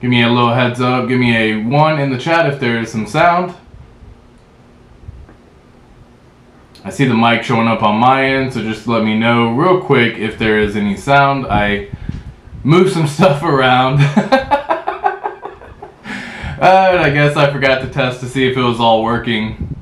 Give me a little heads up. Give me a 1 in the chat if there is some sound. I see the mic showing up on my end, so just let me know real quick if there is any sound. I moved some stuff around. And I guess I forgot to test to see if it was all working.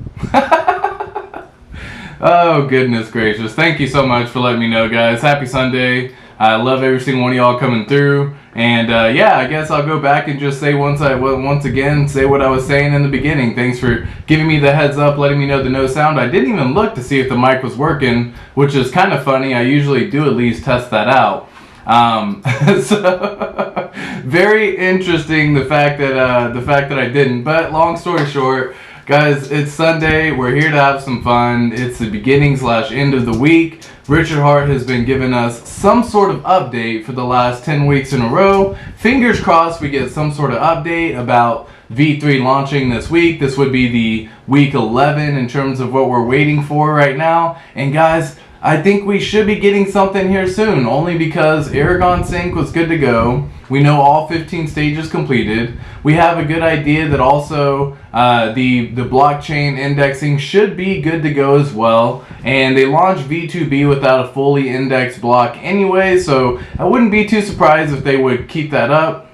Oh, goodness gracious. Thank you so much for letting me know, guys. Happy Sunday. I love every single one of y'all coming through. And yeah, I guess I'll go back and just say once again, say what I was saying in the beginning. Thanks for giving me the heads up, letting me know the no sound. I didn't even look to see if the mic was working, which is kind of funny. I usually do at least test that out. So very interesting the fact that I didn't. But long story short, guys, it's Sunday. We're here to have some fun. It's the beginning/end of the week. Richard Hart has been giving us some sort of update for the last 10 weeks in a row. Fingers crossed we get some sort of update about V3 launching this week. This would be the week 11 in terms of what we're waiting for right now. And guys, I think we should be getting something here soon, only because Aragon Sync was good to go. We know all 15 stages completed. We have a good idea that also the blockchain indexing should be good to go as well. And they launched V2B without a fully indexed block anyway, so I wouldn't be too surprised if they would keep that up.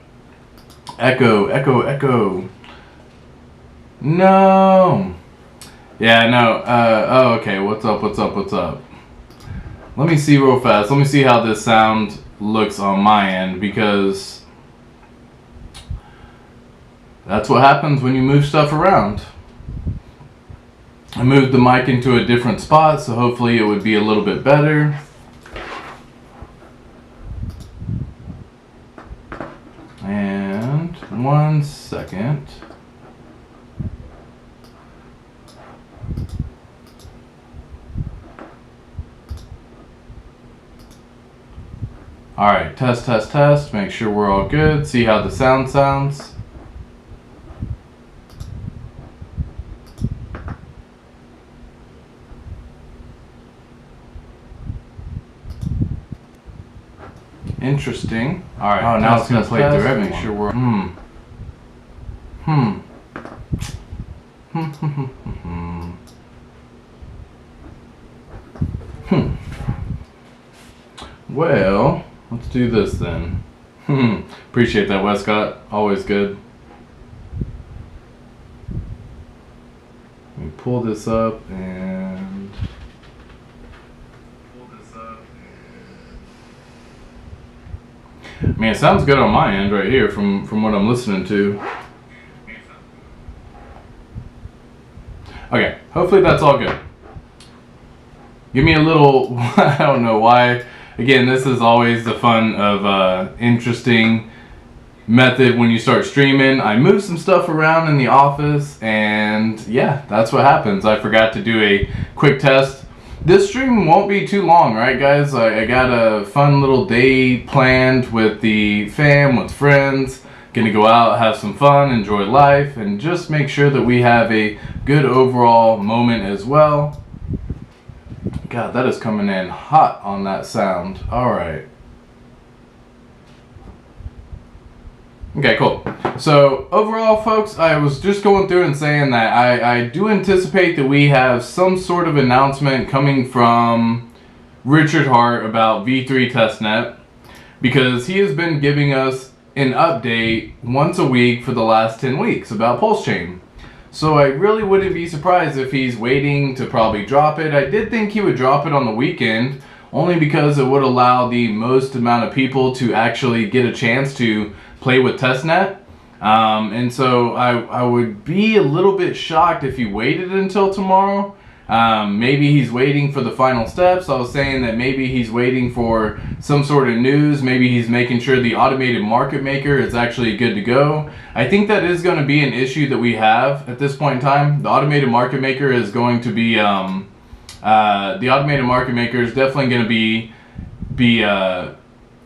Echo, echo, echo. No. Yeah, no. Oh, okay. What's up, what's up, what's up? Let me see real fast. Let me see how this sound looks on my end, because that's what happens when you move stuff around. I moved the mic into a different spot, so hopefully it would be a little bit better. And 1 second. Alright, test, test, test. Make sure we're all good. See how the sound sounds. Interesting. Alright, oh, now it's going to play through everyone. Make sure we're... Well... let's do this then. Appreciate that, Westcott. Always good. Let me pull this up and... I mean, it sounds good on my end right here from what I'm listening to. Okay, hopefully that's all good. Give me a little... I don't know why... Again, this is always the fun of interesting method when you start streaming. I moved some stuff around in the office, and yeah, that's what happens. I forgot to do a quick test. This stream won't be too long, right guys? I got a fun little day planned with the fam, with friends. Gonna go out, have some fun, enjoy life, and just make sure that we have a good overall moment as well. God, that is coming in hot on that sound. Alright. Okay, cool. So, overall, folks, I was just going through and saying that I do anticipate that we have some sort of announcement coming from Richard Hart about V3 testnet, because he has been giving us an update once a week for the last 10 weeks about PulseChain. So I really wouldn't be surprised if he's waiting to probably drop it. I did think he would drop it on the weekend, only because it would allow the most amount of people to actually get a chance to play with testnet. And so I would be a little bit shocked if he waited until tomorrow. Maybe he's waiting for the final steps. I was saying that maybe he's waiting for some sort of news. Maybe he's making sure the automated market maker is actually good to go. I think that is going to be an issue that we have at this point in time. The automated market maker is going to be, the automated market maker is definitely going to be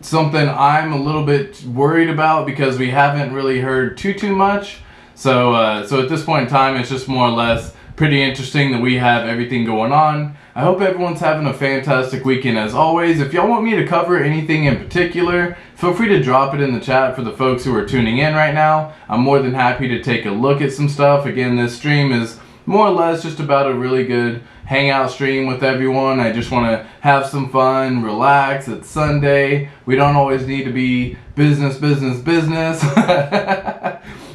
something I'm a little bit worried about, because we haven't really heard too much. So at this point in time, it's just more or less pretty interesting that we have everything going on. I hope everyone's having a fantastic weekend as always. If y'all want me to cover anything in particular, feel free to drop it in the chat for the folks who are tuning in right now. I'm more than happy to take a look at some stuff. Again, this stream is more or less just about a really good hangout stream with everyone. I just want to have some fun, relax. It's Sunday. We don't always need to be business.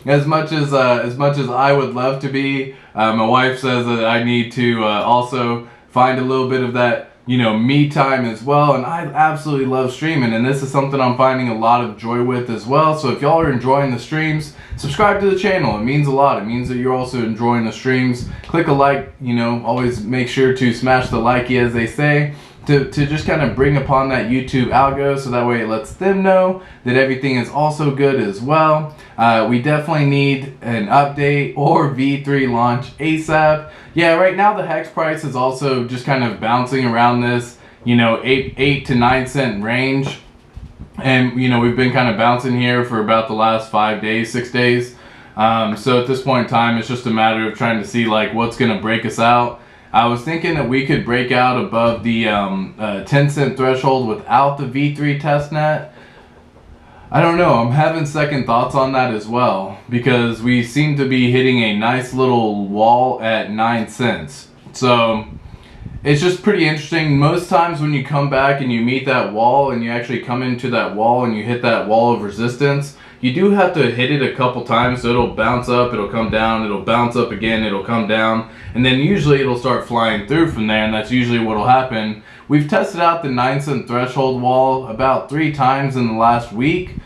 As much as I would love to be, my wife says that I need to also find a little bit of that, you know, me time as well. And I absolutely love streaming, and this is something I'm finding a lot of joy with as well. So if y'all are enjoying the streams, subscribe to the channel. It means a lot. It means that you're also enjoying the streams. Click a like, you know, always make sure to smash the likey, as they say, to just kind of bring upon that YouTube algo, so that way it lets them know that everything is also good as well. We definitely need an update or V3 launch ASAP. Yeah, right now the hex price is also just kind of bouncing around this, you know, 8 to 9 cent range. And, you know, we've been kind of bouncing here for about the last 5 days, 6 days. So at this point in time, it's just a matter of trying to see like what's going to break us out. I was thinking that we could break out above the 10 cent threshold without the V3 testnet. I don't know, I'm having second thoughts on that as well, because we seem to be hitting a nice little wall at 9 cents. So it's just pretty interesting. Most times when you come back and you meet that wall and you actually come into that wall and you hit that wall of resistance, you do have to hit it a couple times. So it'll bounce up, it'll come down, it'll bounce up again, it'll come down, and then usually it'll start flying through from there, and that's usually what will happen. We've tested out the 9 cent threshold wall about 3 times in the last week.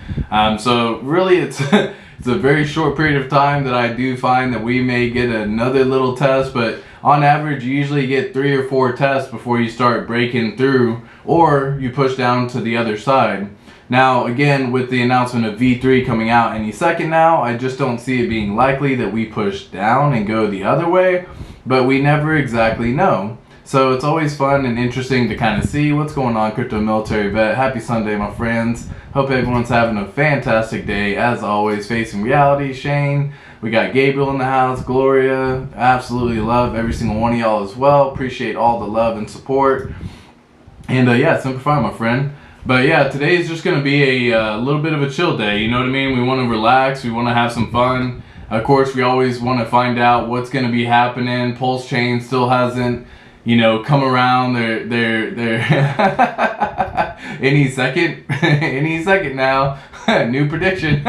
So really it's it's a very short period of time that I do find that we may get another little test, but on average you usually get 3 or 4 tests before you start breaking through, or you push down to the other side. Now again, with the announcement of V3 coming out any second now, I just don't see it being likely that we push down and go the other way, but we never exactly know. So it's always fun and interesting to kind of see what's going on. Crypto Military Vet, happy Sunday my friends. Hope everyone's having a fantastic day. As always, facing reality. Shane, we got Gabriel in the house, Gloria, absolutely love every single one of y'all as well. Appreciate all the love and support. And yeah, Simplify my friend. But yeah, today is just going to be a little bit of a chill day, you know what I mean? We want to relax, we want to have some fun. Of course, we always want to find out what's going to be happening. PulseChain still hasn't, you know, come around. They're any second, any second now. New prediction.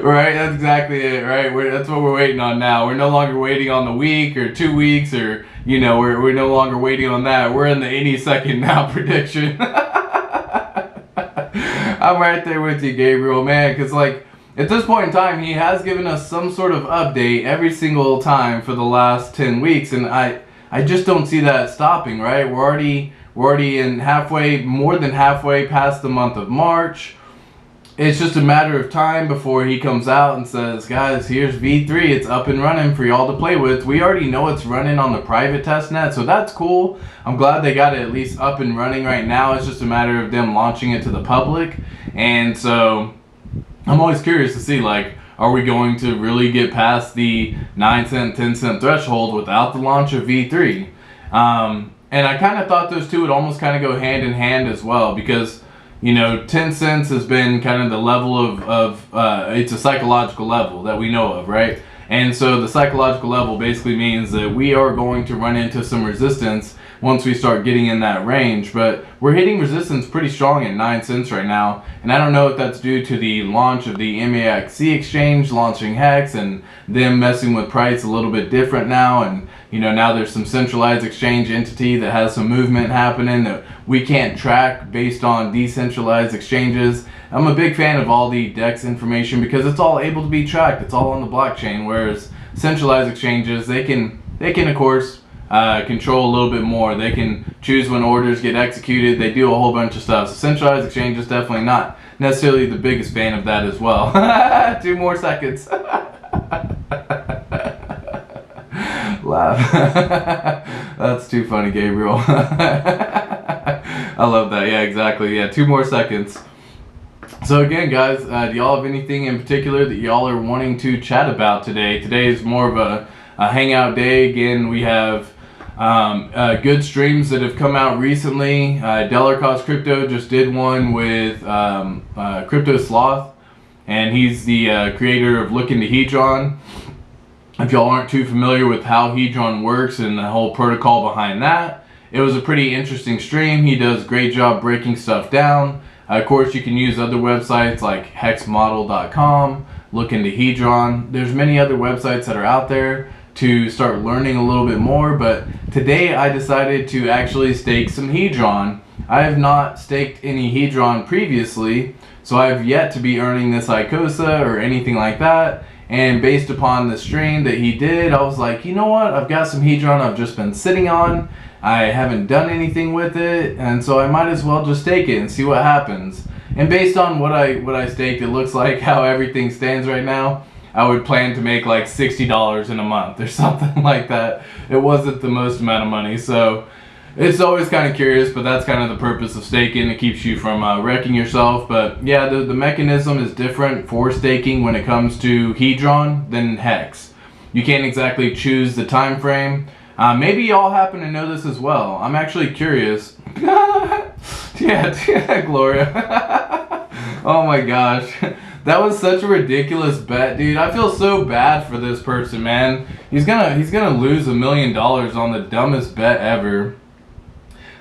Right, that's exactly it, right? That's what we're waiting on now. We're no longer waiting on the week or 2 weeks, or, you know, we're no longer waiting on that. We're in the any second now prediction. I'm right there with you, Gabriel, man, because like at this point in time, he has given us some sort of update every single time for the last 10 weeks, and I just don't see that stopping, right? We're already in more than halfway past the month of March. It's just a matter of time before he comes out and says, guys, here's V3, it's up and running for y'all to play with. We already know it's running on the private testnet, so that's cool. I'm glad they got it at least up and running right now. It's just a matter of them launching it to the public. And so I'm always curious to see, like, are we going to really get past the 9 cent, 10 cent threshold without the launch of V3? And I kind of thought those two would almost kind of go hand in hand as well, because, you know, 10 cents has been kind of the level of it's a psychological level that we know of, right? And so the psychological level basically means that we are going to run into some resistance once we start getting in that range. But we're hitting resistance pretty strong at 9 cents right now, and I don't know if that's due to the launch of the MAXC exchange launching Hex and them messing with price a little bit different now, and you know, now there's some centralized exchange entity that has some movement happening that we can't track based on decentralized exchanges. I'm a big fan of all the DEX information because it's all able to be tracked. It's all on the blockchain, whereas centralized exchanges, they can of course control a little bit more. They can choose when orders get executed. They do a whole bunch of stuff. So centralized exchanges, definitely not necessarily the biggest fan of that as well. 2 more seconds. Laugh. That's too funny, Gabriel. I love that. Yeah, exactly. Yeah, 2 more seconds. So again, guys, do y'all have anything in particular that y'all are wanting to chat about today? Today is more of a hangout day. Again, we have good streams that have come out recently. Dollar Cost Crypto just did one with Crypto Sloth, and he's the creator of Look Into Hedron. If y'all aren't too familiar with how Hedron works and the whole protocol behind that, it was a pretty interesting stream. He does a great job breaking stuff down. Of course, you can use other websites like hexmodel.com, Look Into Hedron. There's many other websites that are out there to start learning a little bit more, but today I decided to actually stake some Hedron. I have not staked any Hedron previously, so I've yet to be earning this ICOSA or anything like that. And based upon the stream that he did, I was like, you know what, I've got some Hedron I've just been sitting on. I haven't done anything with it, and so I might as well just stake it and see what happens. And based on what I staked, it looks like how everything stands right now, I would plan to make like $60 in a month or something like that. It wasn't the most amount of money, so it's always kind of curious, but that's kind of the purpose of staking. It keeps you from wrecking yourself. But yeah, the mechanism is different for staking when it comes to Hedron than Hex. You can't exactly choose the time frame. Maybe y'all happen to know this as well. I'm actually curious. yeah, Gloria. Oh my gosh. That was such a ridiculous bet, dude. I feel so bad for this person, man. He's gonna lose $1 million on the dumbest bet ever.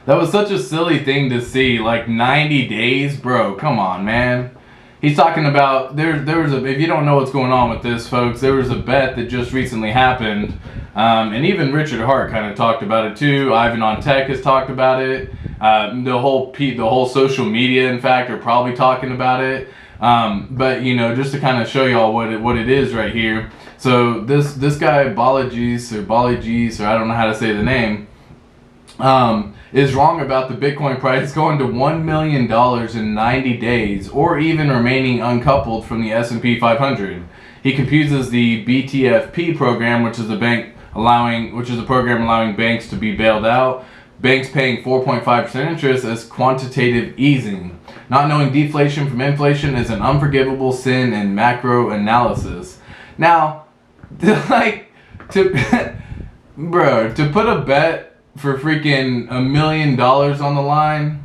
That was such a silly thing to see. Like 90 days, bro. Come on, man. He's talking about there was a, if you don't know what's going on with this, folks, there was a bet that just recently happened, and even Richard Hart kind of talked about it too. Ivan on Tech has talked about it. The whole social media, in fact, are probably talking about it. But you know, just to kind of show y'all what it is right here. So this guy Balajis or I don't know how to say the name, is wrong about the Bitcoin price going to $1 million in 90 days, or even remaining uncoupled from the S&P 500. He confuses the BTFP program, which is a program allowing banks to be bailed out, banks paying 4.5% interest, as quantitative easing. Not knowing deflation from inflation is an unforgivable sin in macro analysis. Now, to put a bet for freaking $1 million on the line,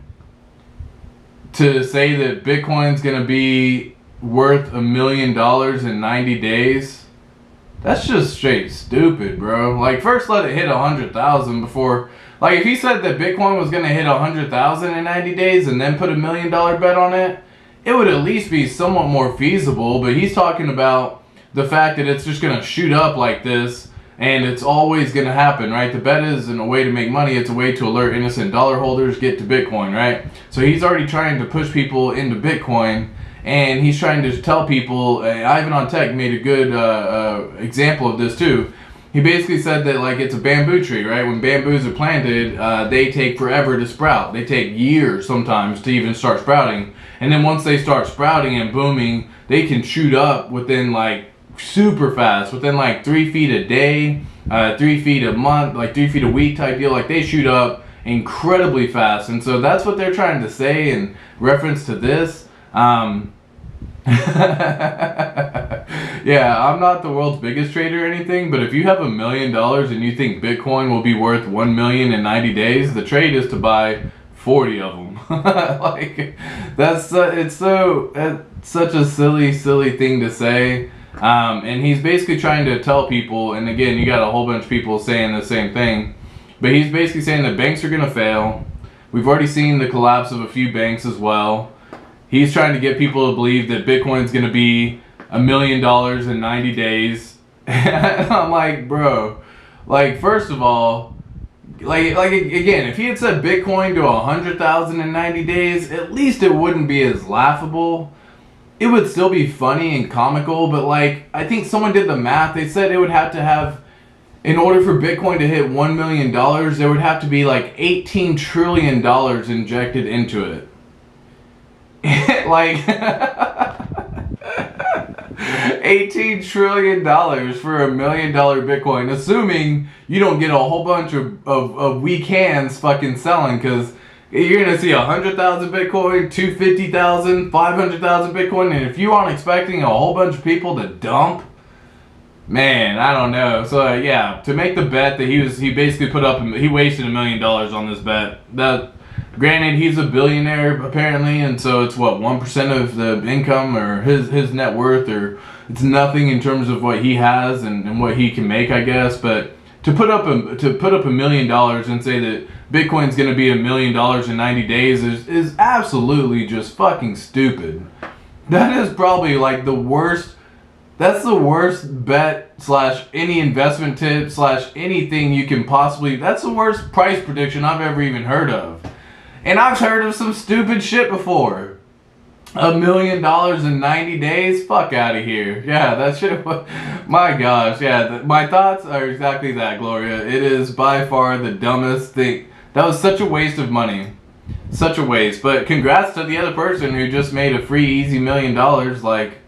to say that Bitcoin's gonna be worth $1 million in 90 days, that's just straight stupid, bro. Like, first let it hit 100,000 before, like, if he said that Bitcoin was gonna hit 100,000 in 90 days and then put $1 million bet on it, it would at least be somewhat more feasible. But he's talking about the fact that it's just gonna shoot up like this, and it's always going to happen, right? The bet isn't a way to make money. It's a way to alert innocent dollar holders get to Bitcoin, right? So he's already trying to push people into Bitcoin, and he's trying to tell people, Ivan on Tech made a good example of this too. He basically said that, like, it's a bamboo tree, right? When bamboos are planted, they take forever to sprout. They take years sometimes to even start sprouting. And then once they start sprouting and booming, they can shoot up within, like, super fast, within like 3 feet a day, 3 feet a month, like 3 feet a week type deal. Like, they shoot up incredibly fast. And so that's what they're trying to say in reference to this. Yeah, I'm not the world's biggest trader or anything, but if you have $1 million and you think Bitcoin will be worth 1 million in 90 days, the trade is to buy 40 of them. Like, that's it's such a silly thing to say. And he's basically trying to tell people, and again, you got a whole bunch of people saying the same thing, but he's basically saying that banks are going to fail. We've already seen the collapse of a few banks as well. He's trying to get people to believe that Bitcoin's going to be $1 million in 90 days. And I'm like, bro, like, first of all, like again, if he had said Bitcoin to 100,000 in 90 days, at least it wouldn't be as laughable. It would still be funny and comical, but like, I think someone did the math. They said it would have to have, in order for Bitcoin to hit $1 million, there would have to be like $18 trillion injected into it. Like, $18 trillion for $1 million Bitcoin, assuming you don't get a whole bunch of weak hands fucking selling, because You're gonna see 100,000 Bitcoin, 250,000, 500,000 Bitcoin, and if you aren't expecting a whole bunch of people to dump, man, I don't know. So yeah, to make the bet that he basically put up, he wasted $1 million on this bet. That, granted, he's a billionaire apparently, and so it's what, 1% of the income or his net worth, or it's nothing in terms of what he has and what he can make, I guess. But to put up $1 million and say that Bitcoin's going to be $1 million in 90 days is absolutely just fucking stupid. That is probably like the worst. That's the worst bet / any investment tip / anything you can possibly. That's the worst price prediction I've ever even heard of. And I've heard of some stupid shit before. $1 million in 90 days? Fuck out of here. Yeah, that shit. My gosh, yeah. My thoughts are exactly that, Gloria. It is by far the dumbest thing. That was such a waste of money. Such a waste. But congrats to the other person who just made a free, easy $1 million. Like,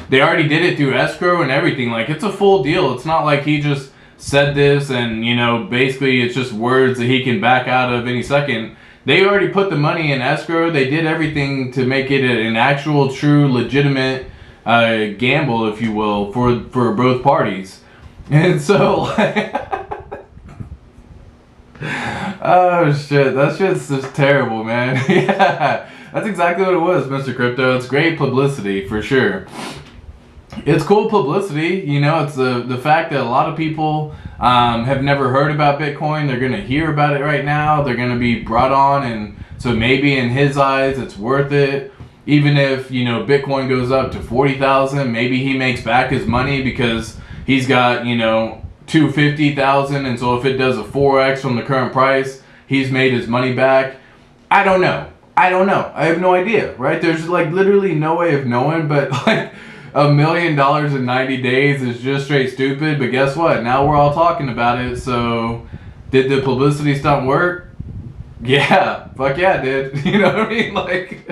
they already did it through escrow and everything. Like, it's a full deal. It's not like he just said this and, you know, basically it's just words that he can back out of any second. They already put the money in escrow. They did everything to make it an actual, true, legitimate gamble, if you will, for both parties. And so, oh shit, that shit's just terrible, man. Yeah, that's exactly what it was, Mr. Crypto. It's great publicity, for sure. It's cool publicity, you know. It's the fact that a lot of people have never heard about Bitcoin. They're going to hear about it right now. They're going to be brought on, and so maybe in his eyes it's worth it. Even if, you know, Bitcoin goes up to 40,000, maybe he makes back his money because he's got, you know, 250,000, and so if it does a 4x from the current price, he's made his money back. I don't know. I have no idea, right? There's like literally no way of knowing, but like $1 million in 90 days is just straight stupid. But guess what? Now we're all talking about it. So did the publicity stunt work? Yeah, fuck yeah, it did. You know what I mean? Like,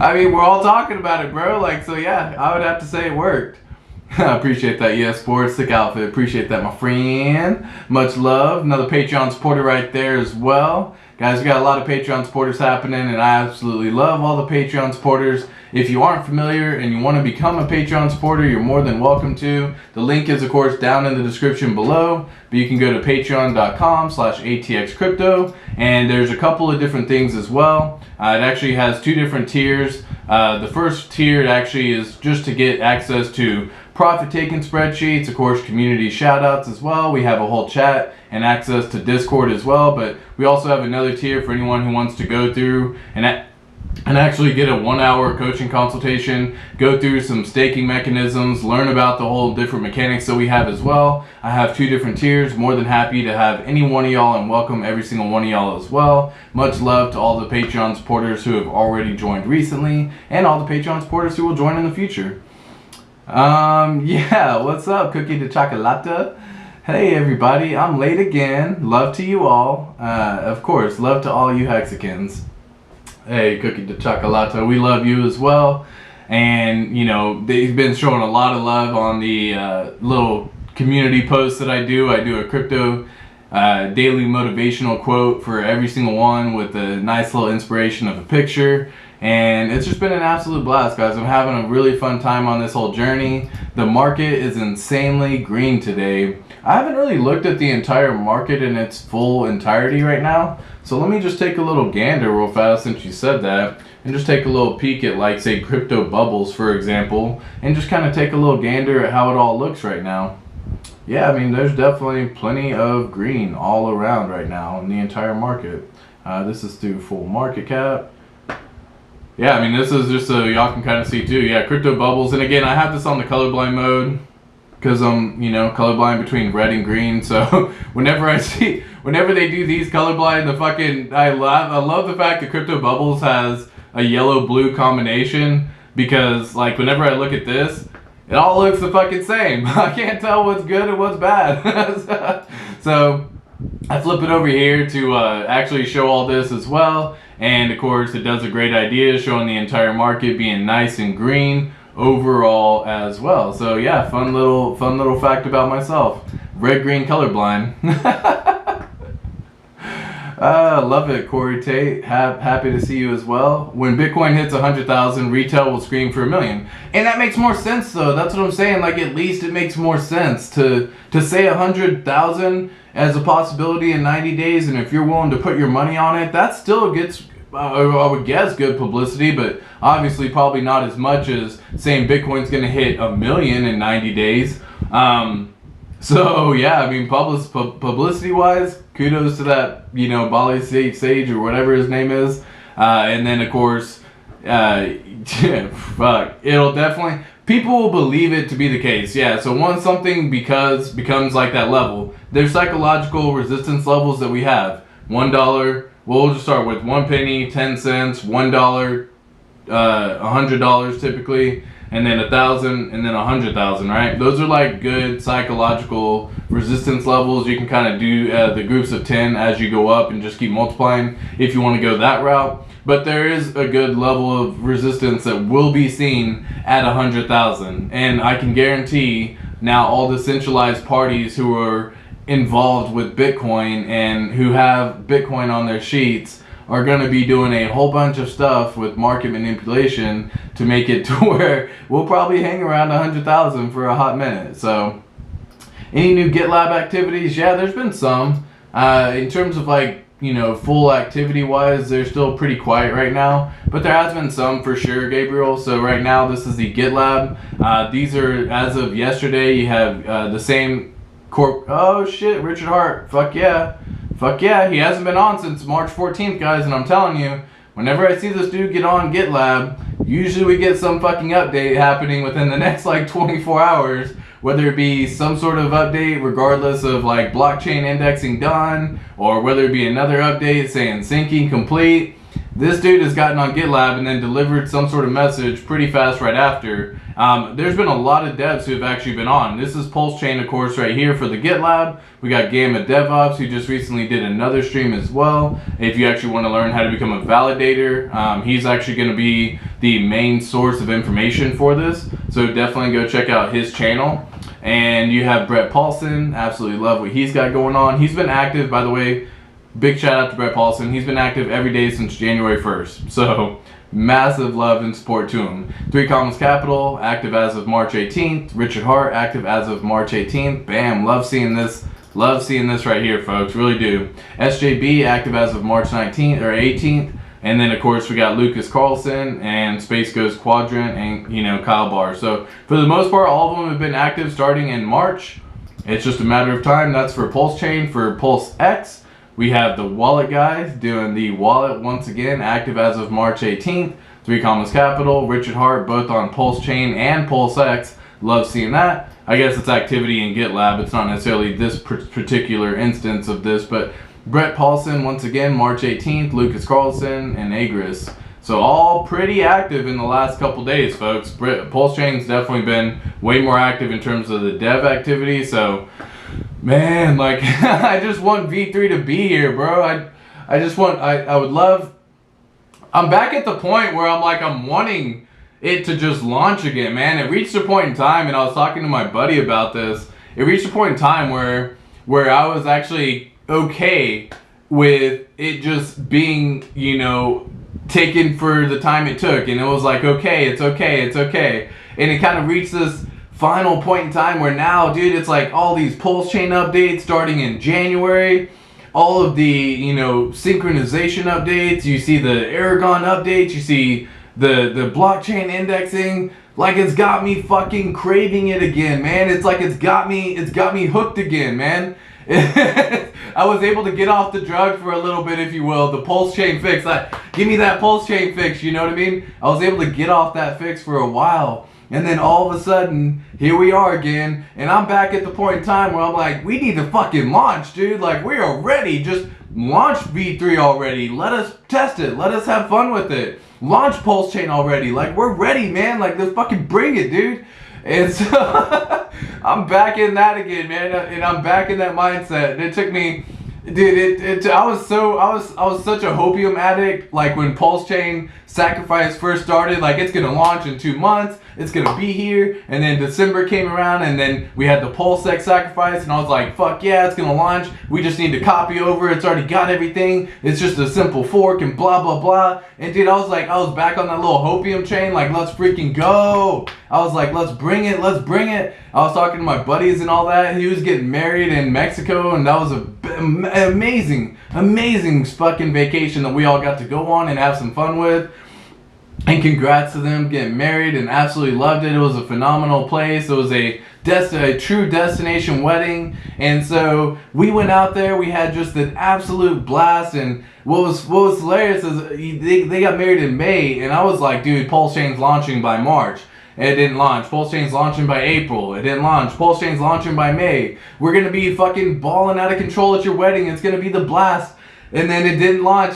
I mean, we're all talking about it, bro. Like, so yeah, I would have to say it worked. I appreciate that. Yeah, sports, sick outfit. Appreciate that, my friend. Much love. Another Patreon supporter right there as well. Guys, we got a lot of Patreon supporters happening, and I absolutely love all the Patreon supporters. If you aren't familiar and you want to become a Patreon supporter, you're more than welcome to. The link is, of course, down in the description below. But you can go to patreon.com/ATXCrypto, and there's a couple of different things as well. It actually has 2 different tiers. The first tier actually is just to get access to profit-taking spreadsheets, of course, community shout-outs as well. We have a whole chat and access to Discord as well, but we also have another tier for anyone who wants to go through and actually get a 1-hour coaching consultation, go through some staking mechanisms, learn about the whole different mechanics that we have as well. I have 2 different tiers. More than happy to have any one of y'all and welcome every single one of y'all as well. Much love to all the Patreon supporters who have already joined recently and all the Patreon supporters who will join in the future. Yeah, what's up, Cookie de Chocolata? Hey everybody, I'm late again. Love to you all. Of course, love to all you hexicans. Hey, Cookie de Chocolata, we love you as well. And, you know, they've been showing a lot of love on the little community posts that I do. I do a crypto daily motivational quote for every single one with a nice little inspiration of a picture. And it's just been an absolute blast, guys. I'm having a really fun time on this whole journey. The market is insanely green today. I haven't really looked at the entire market in its full entirety right now. So let me just take a little gander real fast since you said that. And just take a little peek at, like, say, crypto bubbles, for example. And just kind of take a little gander at how it all looks right now. Yeah, I mean, there's definitely plenty of green all around right now in the entire market. This is through full market cap. Yeah, I mean, this is just so y'all can kind of see too. Yeah, crypto bubbles. And again, I have this on the colorblind mode because I'm, you know, colorblind between red and green. So whenever they do these colorblind, I love the fact that crypto bubbles has a yellow-blue combination, because like whenever I look at this, it all looks the fucking same. I can't tell what's good and what's bad. So I flip it over here to actually show all this as well. And of course, it does a great idea showing the entire market being nice and green overall as well. So yeah, fun little fact about myself. Red-green colorblind. Love it, Corey Tate. Happy to see you as well. When Bitcoin hits 100,000, retail will scream for $1 million. And that makes more sense, though. That's what I'm saying. Like, at least it makes more sense to say 100,000 as a possibility in 90 days. And if you're willing to put your money on it, that still gets, I would guess, good publicity. But obviously, probably not as much as saying Bitcoin's going to hit $1 million in 90 days. So yeah, I mean, publicity-wise, kudos to that, you know, Bali Sage or whatever his name is, and then of course, fuck, it'll definitely, people will believe it to be the case. Yeah. So once something becomes like that level, there's psychological resistance levels that we have. $1. We'll just start with 1 penny, 10 cents, $1, $100 typically. And then 1,000, and then 100,000, right? Those are like good psychological resistance levels. You can kind of do the groups of 10 as you go up and just keep multiplying if you want to go that route. But there is a good level of resistance that will be seen at 100,000. And I can guarantee now all the centralized parties who are involved with Bitcoin and who have Bitcoin on their sheets are going to be doing a whole bunch of stuff with market manipulation to make it to where we'll probably hang around 100,000 for a hot minute. So, any new GitLab activities? Yeah, there's been some. In terms of like, you know, full activity wise, they're still pretty quiet right now, but there has been some for sure, Gabriel. So right now, this is the GitLab. These are, as of yesterday, you have the same oh shit, Richard Hart, fuck yeah. Fuck yeah, he hasn't been on since March 14th, guys, and I'm telling you, whenever I see this dude get on GitLab, usually we get some fucking update happening within the next like 24 hours, whether it be some sort of update regardless of like blockchain indexing done, or whether it be another update saying syncing complete. This dude has gotten on GitLab and then delivered some sort of message pretty fast right after. There's been a lot of devs who have actually been on. This is PulseChain, of course, right here for the GitLab. We got Gamma DevOps, who just recently did another stream as well. If you actually want to learn how to become a validator, he's actually going to be the main source of information for this. So definitely go check out his channel. And you have Brett Paulson. Absolutely love what he's got going on. He's been active, by the way. Big shout out to Brett Paulson. He's been active every day since January 1st. So massive love and support to him. 3 Commas Capital, active as of March 18th. Richard Hart, active as of March 18th. Bam, love seeing this. Love seeing this right here, folks. Really do. SJB, active as of March 19th or 18th. And then, of course, we got Lucas Carlson and Space Ghost Quadrant and, you know, Kyle Barr. So for the most part, all of them have been active starting in March. It's just a matter of time. That's for PulseChain. For PulseX, we have the wallet guys doing the wallet once again, active as of March 18th. 3 Commas Capital, Richard Hart, both on PulseChain and PulseX. Love seeing that. I guess it's activity in GitLab. It's not necessarily this particular instance of this, but Brett Paulson once again, March 18th. Lucas Carlson and Agris. So all pretty active in the last couple days, folks. PulseChain's definitely been way more active in terms of the dev activity. So, man, like, I just want V3 to be here, bro. I would love, I'm back at the point where I'm wanting it to just launch again, man. It reached a point in time, and I was talking to my buddy about this. It reached a point in time where I was actually okay with it just being, you know, taken for the time it took. And it was like, okay, it's okay, it's okay. And it kind of reached this final point in time where now, dude, it's like all these PulseChain updates starting in January, all of the, you know, synchronization updates, you see the Aragon updates, you see the blockchain indexing. Like, it's got me fucking craving it again, man. It's like it's got me hooked again, man. I was able to get off the drug for a little bit, if you will. The PulseChain fix. Give me that PulseChain fix, you know what I mean? I was able to get off that fix for a while. And then all of a sudden, here we are again. And I'm back at the point in time where I'm like, we need to fucking launch, dude. Like, we are ready. Just launch V3 already. Let us test it. Let us have fun with it. Launch PulseChain already. Like, we're ready, man. Like, let's fucking bring it, dude. And so I'm back in that again, man. And I'm back in that mindset. And it took me Dude, I was such a hopium addict. Like when PulseChain Sacrifice first started, like it's gonna launch in 2 months, it's gonna be here, and then December came around, and then we had the PulseX Sacrifice, and I was like, fuck yeah, it's gonna launch. We just need to copy over. It's already got everything. It's just a simple fork and blah blah blah. And dude, I was back on that little hopium train, like let's freaking go. I was like, let's bring it, let's bring it. I was talking to my buddies and all that. He was getting married in Mexico, and that was an amazing fucking vacation that we all got to go on and have some fun with. And congrats to them getting married, and absolutely loved it. It was a phenomenal place. It was a true destination wedding. And so we went out there. We had just an absolute blast. And what was hilarious is they got married in May, and I was like, dude, PulseChain's launching by March. It didn't launch. PulseChain's launching by April. It didn't launch. PulseChain's launching by May. We're gonna be fucking balling out of control at your wedding. It's gonna be the blast. And then it didn't launch.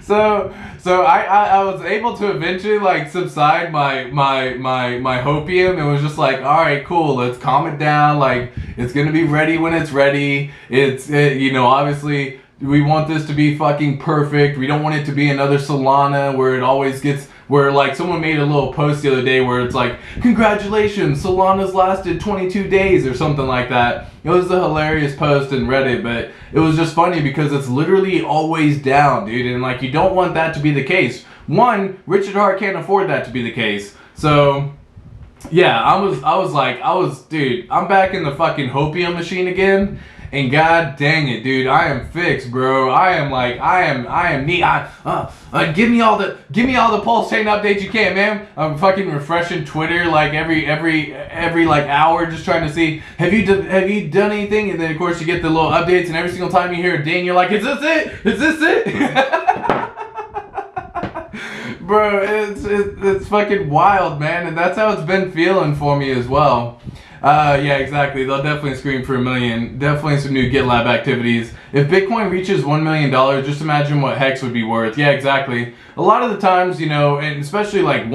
So I was able to eventually like subside my hopium. It was just like, all right, cool, let's calm it down. Like it's gonna be ready when it's ready. Obviously we want this to be fucking perfect. We don't want it to be another Solana where it always gets, where like someone made a little post the other day where it's like, congratulations, Solana's lasted 22 days or something like that. It was a hilarious post in Reddit, but it was just funny because it's literally always down, dude, and like you don't want that to be the case. One, Richard Hart can't afford that to be the case. So yeah, dude, I'm back in the fucking hopium machine again. And god dang it, dude, I am fixed, bro. I am neat. Give me all the PulseChain updates you can, man. I'm fucking refreshing Twitter like every like hour, just trying to see have you done anything, and then of course you get the little updates, and every single time you hear a ding, you're like, is this it? Is this it? Bro, it's fucking wild, man, and that's how it's been feeling for me as well. Yeah, exactly. They'll definitely scream for $1 million. Definitely some new GitLab activities. If Bitcoin reaches $1 million, just imagine what Hex would be worth. Yeah, exactly. A lot of the times, and especially like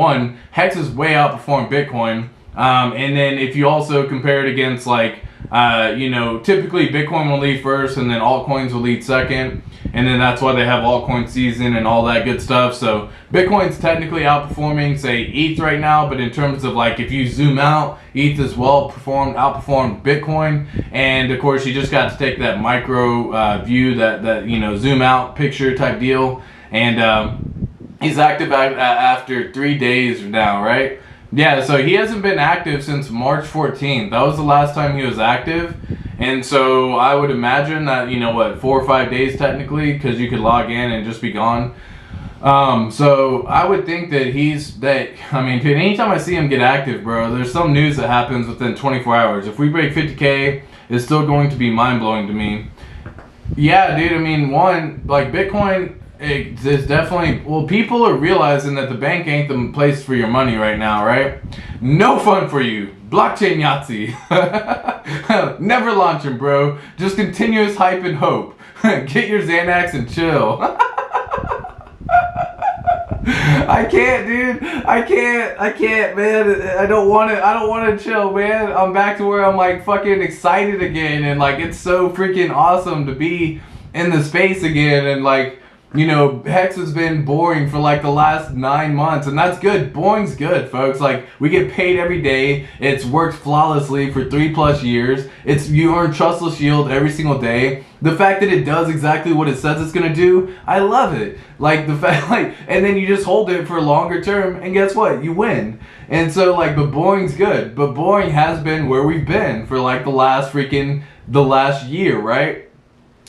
Hex has way outperformed Bitcoin. And then if you also compare it against like, typically Bitcoin will lead first, and then altcoins will lead second. And then that's why they have altcoin season and all that good stuff. So Bitcoin's technically outperforming, say, ETH right now, but in terms of like if you zoom out, ETH as well outperformed Bitcoin. And of course, you just got to take that micro view, that zoom out picture type deal. And he's active after 3 days now, right? Yeah, so he hasn't been active since March 14th. That was the last time he was active. And so I would imagine that, 4 or 5 days technically, because you could log in and just be gone. So I would think that dude, anytime I see him get active, bro, there's some news that happens within 24 hours. If we break 50K, it's still going to be mind-blowing to me. Yeah, dude, like Bitcoin, it's definitely, people are realizing that the bank ain't the place for your money right now, right? No fun for you. Blockchain Yahtzee. Never launching, bro. Just continuous hype and hope. Get your Xanax and chill. I can't, dude. I can't, man. I don't want to chill, man. I'm back to where I'm like fucking excited again, and like it's so freaking awesome to be in the space again, and like, Hex has been boring for like the last 9 months, and that's good. Boring's good, folks. Like, we get paid every day. It's worked flawlessly for 3+ years. You earn trustless yield every single day. The fact that it does exactly what it says it's gonna do, I love it. Like the fact, and then you just hold it for a longer term, and guess what? You win. And so, like, but boring's good. But boring has been where we've been for like the last year, right?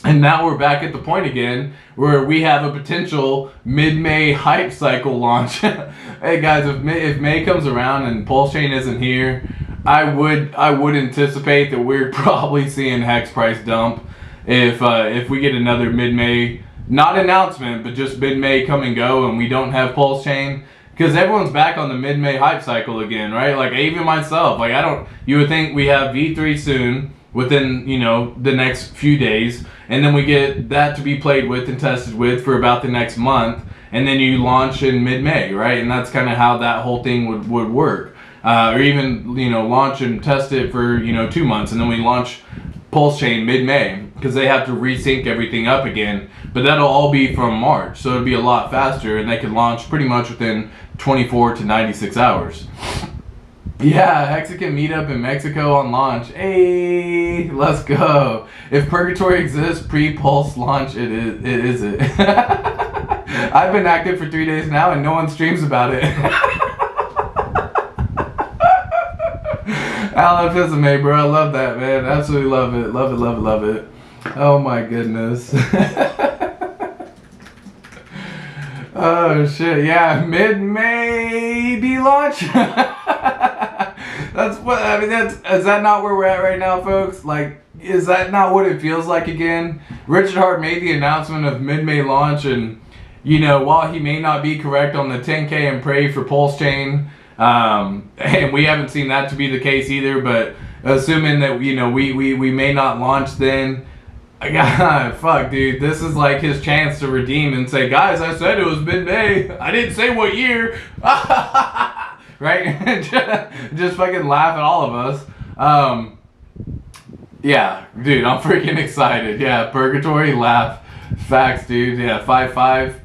And now we're back at the point again where we have a potential mid-May hype cycle launch. Hey guys, if May comes around and PulseChain isn't here, I would anticipate that we're probably seeing Hex price dump if we get another mid-May, not announcement, but just mid-May come and go, and we don't have PulseChain. Because everyone's back on the mid-May hype cycle again, right? Like even myself, you would think we have V3 soon, within the next few days, and then we get that to be played with and tested with for about the next month, and then you launch in mid-May, right? And that's kind of how that whole thing would work, or even launch and test it for 2 months, and then we launch PulseChain mid-May, because they have to resync everything up again. But that'll all be from March, so it'll be a lot faster, and they can launch pretty much within 24 to 96 hours. Yeah, Hexican meetup in Mexico on launch. Hey, let's go. If Purgatory exists pre-Pulse launch, it is it. I've been active for 3 days now and no one streams about it. Alaphisme, bro. I love that, man. Absolutely love it. Love it, love it, love it. Oh my goodness. Oh shit, yeah, mid-May launch. That's what I mean. Is that not where we're at right now, folks? Like, is that not what it feels like again? Richard Hart made the announcement of mid-May launch, and you know, while he may not be correct on the 10K and pray for PulseChain, and we haven't seen that to be the case either, but assuming that, you know, we may not launch then, God, fuck, dude, this is like his chance to redeem and say, guys, I said it was mid-May. I didn't say what year. Right? just fucking laugh at all of us. Yeah, dude, I'm freaking excited. Yeah, Purgatory, laugh. Facts, dude. Yeah, 5-5.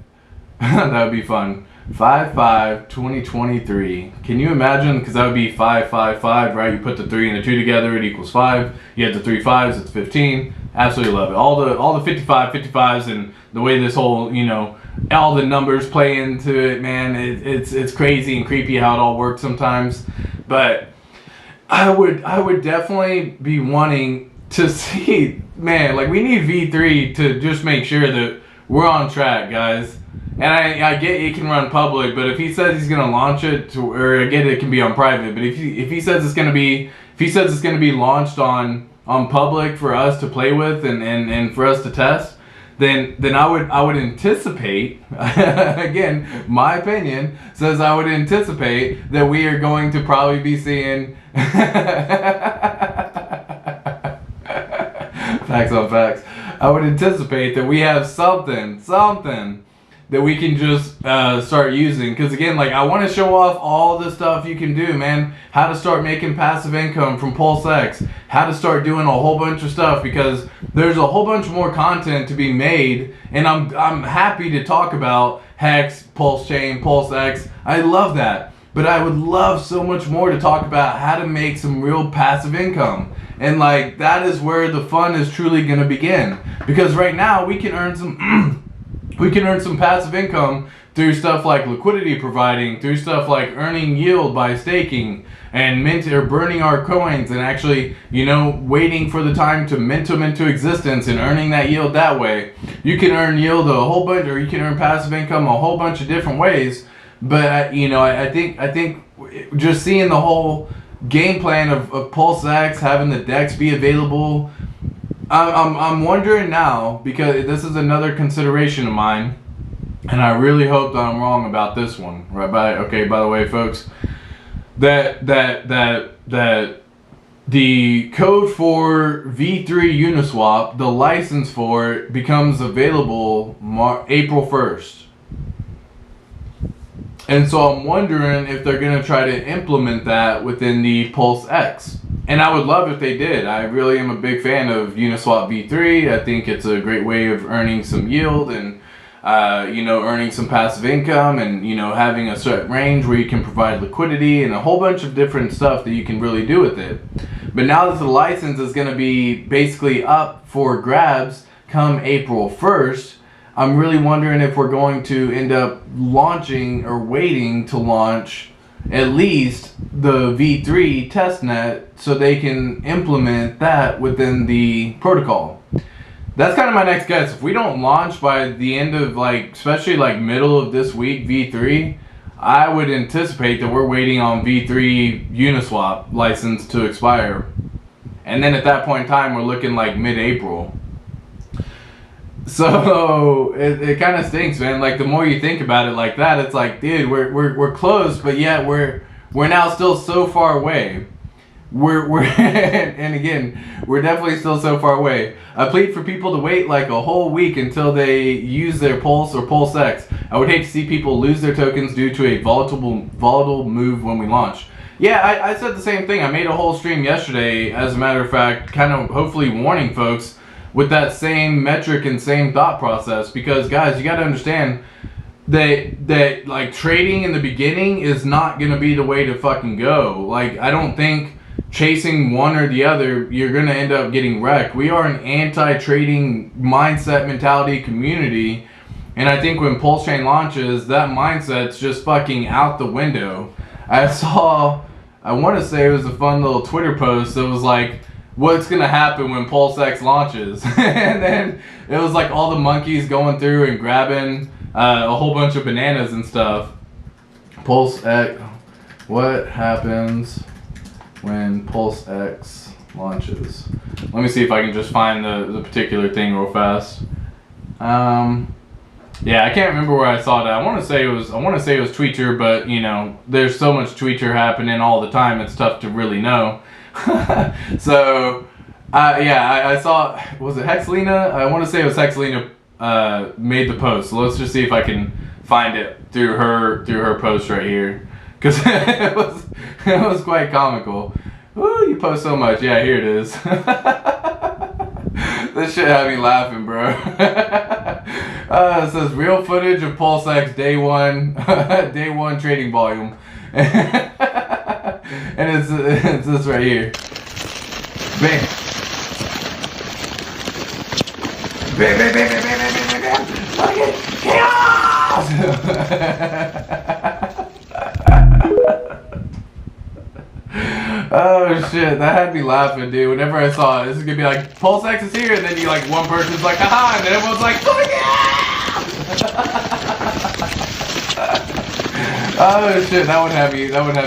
That would be fun. 5-5-2023. Can you imagine? Because that would be 5-5-5, right? You put the 3 and the 2 together, it equals 5. You have the 3 5s, it's 15. Absolutely love it. All the 55s, and the way this whole, you know, all the numbers play into it, man. It's crazy and creepy how it all works sometimes. But I would definitely be wanting to see, man, like, we need V3 to just make sure that we're on track, guys. And I get it can run public, but if he says he's gonna launch it, or I get it can be on private, but if he says it's gonna be launched on public for us to play with and for us to test, then I would anticipate, again, my opinion says I would anticipate that we are going to probably be seeing facts on facts. I would anticipate that we have something that we can just start using. Because again, like, I want to show off all the stuff you can do, man. How to start making passive income from PulseX. How to start doing a whole bunch of stuff, because there's a whole bunch more content to be made. And I'm happy to talk about Hex, PulseChain, PulseX. I love that. But I would love so much more to talk about how to make some real passive income. And like, that is where the fun is truly going to begin. Because right now we can earn some passive income through stuff like liquidity providing, through stuff like earning yield by staking and burning our coins, and actually, you know, waiting for the time to mint them into existence and earning that yield that way. You can earn yield a whole bunch, or you can earn passive income a whole bunch of different ways. But you know, I think just seeing the whole game plan of PulseX, having the DEX be available, I'm wondering now, because this is another consideration of mine, and I really hope that I'm wrong about this one. Right? By the way, folks, that the code for V3 Uniswap, the license for it, becomes available April 1st. And so I'm wondering if they're going to try to implement that within the PulseX. And I would love if they did. I really am a big fan of Uniswap V3. I think it's a great way of earning some yield and, you know, earning some passive income, and, you know, having a certain range where you can provide liquidity and a whole bunch of different stuff that you can really do with it. But now that the license is going to be basically up for grabs come April 1st, I'm really wondering if we're going to end up launching or waiting to launch at least the V3 testnet so they can implement that within the protocol. That's kind of my next guess. If we don't launch by the end of, like, especially like middle of this week, V3, I would anticipate that we're waiting on V3 Uniswap license to expire. And then at that point in time, we're looking like mid-April. So it kind of stinks, man. Like, the more you think about it like that, it's like, dude, we're close, but yet we're now still so far away. We're and again, we're definitely still so far away. I plead for people to wait like a whole week until they use their Pulse or PulseX. I would hate to see people lose their tokens due to a volatile move when we launch. Yeah, I said the same thing. I made a whole stream yesterday, as a matter of fact, kind of hopefully warning folks with that same metric and same thought process. Because guys, you got to understand that like trading in the beginning is not gonna be the way to fucking go. Like, I don't think chasing one or the other, you're gonna end up getting wrecked. We are an anti-trading mindset mentality community, and I think when PulseChain launches, that mindset's just fucking out the window. I want to say it was a fun little Twitter post that was like, what's gonna happen when PulseX launches? And then it was like all the monkeys going through and grabbing a whole bunch of bananas and stuff. PulseX, what happens when PulseX launches? Let me see if I can just find the particular thing real fast. Yeah, I can't remember where I saw that. I want to say it was Tweeter, but you know, there's so much Tweeter happening all the time. It's tough to really know. So, yeah, I saw. Was it Hexlina? I want to say it was Hexlina. Made the post. So let's just see if I can find it through her post right here, because it was quite comical. Ooh, you post so much. Yeah, here it is. This shit had me laughing, bro. It says real footage of PulseX day one trading volume, and it's this right here. Bam. Bam, bam, bam, bam, bam, bam, bam, bam. Look at chaos! Oh shit, that had me laughing, dude. Whenever I saw it, this is gonna be like, PulseX is here, and then you like, one person's like, haha, and then everyone's like, fuck yeah! Oh shit, that would have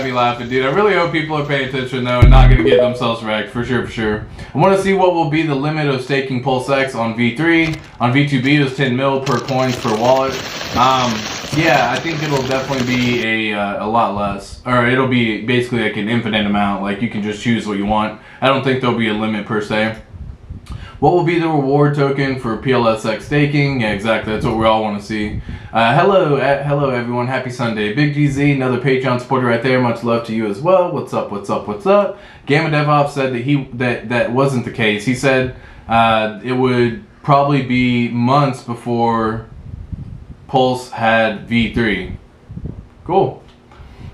me laughing, dude. I really hope people are paying attention though and not gonna get themselves wrecked, for sure. I want to see what will be the limit of staking PulseX on V3. On V2B, it was 10 mil per coins per wallet. Yeah, I think it'll definitely be a lot less, or it'll be basically like an infinite amount. Like, you can just choose what you want. I don't think there'll be a limit per se. What will be the reward token for PLSX staking? Yeah, exactly. That's what we all want to see. Hello everyone. Happy Sunday. Big GZ, another Patreon supporter right there. Much love to you as well. What's up? Gamma DevOps said that wasn't the case. He said it would probably be months before Pulse had V3. Cool.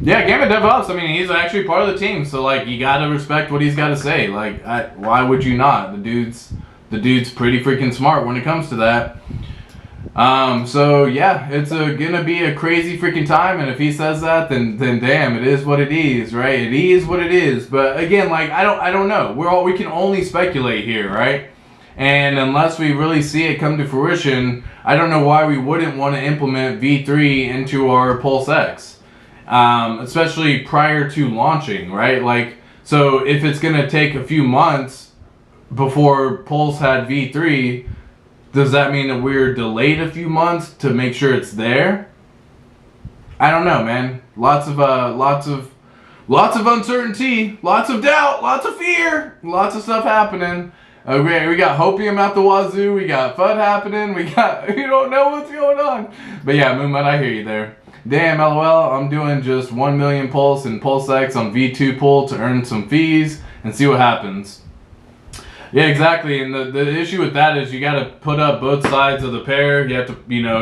Yeah, Gamma DevOps, I mean, he's actually part of the team, so like, you gotta respect what he's gotta say. Like, why would you not? The dude's pretty freaking smart when it comes to that. So yeah, it's gonna be a crazy freaking time, and if he says that, then damn, it is what it is, right? It is what it is. But again, like, I don't know. We can only speculate here, right? And unless we really see it come to fruition, I don't know why we wouldn't want to implement V3 into our PulseX, especially prior to launching, right? Like, so if it's gonna take a few months before Pulse had V3, does that mean that we're delayed a few months to make sure it's there? I don't know, man. Lots of uncertainty, lots of doubt, lots of fear, lots of stuff happening. We got Hopium out the wazoo, we got FUD happening, you don't know what's going on. But yeah, Moonmud, I hear you there. Damn, LOL, I'm doing just 1 million Pulse and PulseX on V2 pool to earn some fees and see what happens. Yeah, exactly, and the issue with that is you gotta put up both sides of the pair, you have to,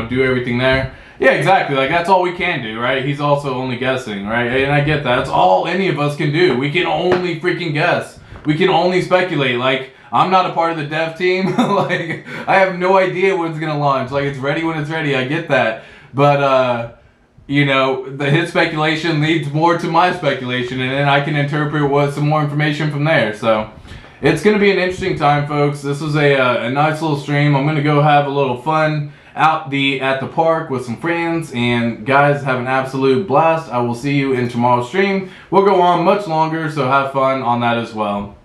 do everything there. Yeah, exactly, like, that's all we can do, right? He's also only guessing, right? And I get that, that's all any of us can do. We can only freaking guess. We can only speculate, like, I'm not a part of the dev team. Like, I have no idea when it's gonna launch. Like, it's ready when it's ready. I get that, but his speculation leads more to my speculation, and then I can interpret some more information from there. So, it's gonna be an interesting time, folks. This was a nice little stream. I'm gonna go have a little fun at the park with some friends, and guys, have an absolute blast. I will see you in tomorrow's stream. We'll go on much longer, so have fun on that as well.